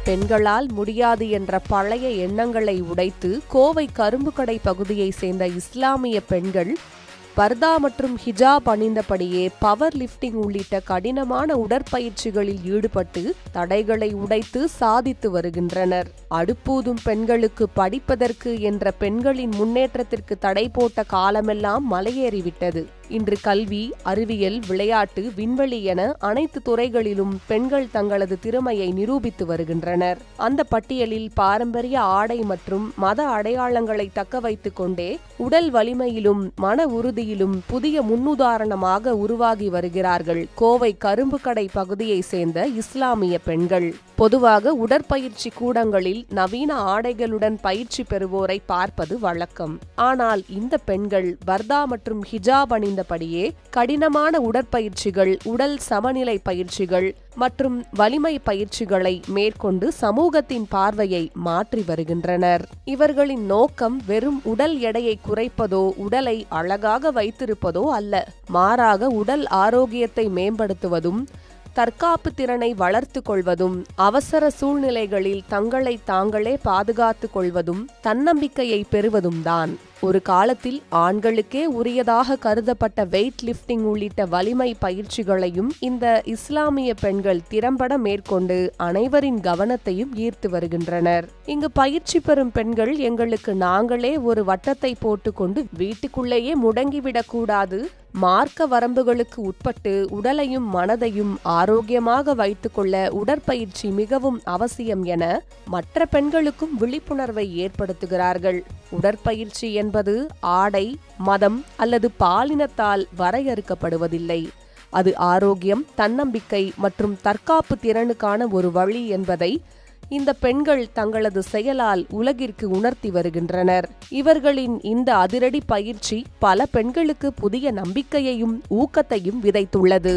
பெண்களால் முடியாது என்ற பழைய எண்ணங்களை உடைத்து கோவை கரும்புக்கடை பகுதியை சேர்ந்த இஸ்லாமிய பெண்கள் பர்தா மற்றும் ஹிஜாப் அணிந்தபடியே பவர் லிஃப்டிங் உள்ளிட்ட கடினமான உடற்பயிற்சிகளில் ஈடுபட்டு தடைகளை உடைத்து சாதித்து வருகின்றனர். அடுப்பூதும் பெண்களுக்கு படிப்பதற்கு என்ற பெண்களின் முன்னேற்றத்திற்கு தடை போட்ட காலமெல்லாம் மலையேறிவிட்டது. இன்று கல்வி, அறிவியல், விளையாட்டு, விண்வெளி என அனைத்து துறைகளிலும் பெண்கள் தங்களது திறமையை நிரூபித்து வருகின்றனர். அந்த பட்டியலில் பாரம்பரிய ஆடை மற்றும் மத அடையாளங்களை தக்க வைத்துக் கொண்டே உடல் வலிமையிலும் மன உறுதியிலும் புதிய முன்னுதாரணமாக உருவாகி வருகிறார்கள் கோவை கரும்புக்கடை பகுதியை சேர்ந்த இஸ்லாமிய பெண்கள். பொதுவாக உடற்பயிற்சி கூடங்களில் நவீன ஆடைகளுடன் பயிற்சி பெறுவோரை பார்ப்பது வழக்கம். ஆனால் இந்த பெண்கள் பர்தா மற்றும் ஹிஜாப் அணிந்தபடியே கடினமான உடற்பயிற்சிகள், உடல் சமநிலை பயிற்சிகள் மற்றும் வலிமை பயிற்சிகளை மேற்கொண்டு சமூகத்தின் பார்வையை மாற்றி வருகின்றனர். இவர்களின் நோக்கம் வெறும் உடல் எடையை குறைப்பதோ உடலை அழகாக வைத்திருப்பதோ அல்ல. மாறாக உடல் ஆரோக்கியத்தை மேம்படுத்துவதும், தற்காப்பு திறனை வளர்த்து கொள்வதும், அவசர சூழ்நிலைகளில் தங்களை தாங்களே பாதுகாத்துக் கொள்வதும், தன்னம்பிக்கையை பெறுவதும் தான். ஒரு காலத்தில் ஆண்களுக்கே உரியதாக கருதப்பட்ட வெயிட் லிஃப்டிங் உள்ளிட்ட வலிமை பயிற்சிகளையும் இந்த இஸ்லாமிய பெண்கள் திறம்பட மேற்கொண்டு அனைவரின் கவனத்தையும் ஈர்த்து வருகின்றனர். இங்கு பயிற்சி பெறும் பெண்கள், எங்களுக்கு நாங்களே ஒரு வட்டத்தை போட்டுக்கொண்டு வீட்டுக்குள்ளேயே முடங்கிவிடக் கூடாது, மார்க்க வரம்புகளுக்கு உட்பட்டு உடலையும் மனதையும் ஆரோக்கியமாக வைத்துக்கொள்ள உடற்பயிற்சி மிகவும் அவசியம் என மற்ற பெண்களுக்கும் விழிப்புணர்வை ஏற்படுத்துகிறார்கள். உடற்பயிற்சி என்பது ஆடை, மதம் அல்லது பாலினத்தால் வரையறுக்கப்படுவதில்லை. அது ஆரோக்கியம், தன்னம்பிக்கை மற்றும் தற்காப்பு திறனுக்கான ஒரு வழி என்பதை இந்த பெண்கள் தங்களது செயலால் உலகிற்கு உணர்த்தி வருகின்றனர். இவர்களின் இந்த அதிரடி பயிற்சி பல பெண்களுக்கு புதிய நம்பிக்கையையும் ஊக்கத்தையும் விதைத்துள்ளது.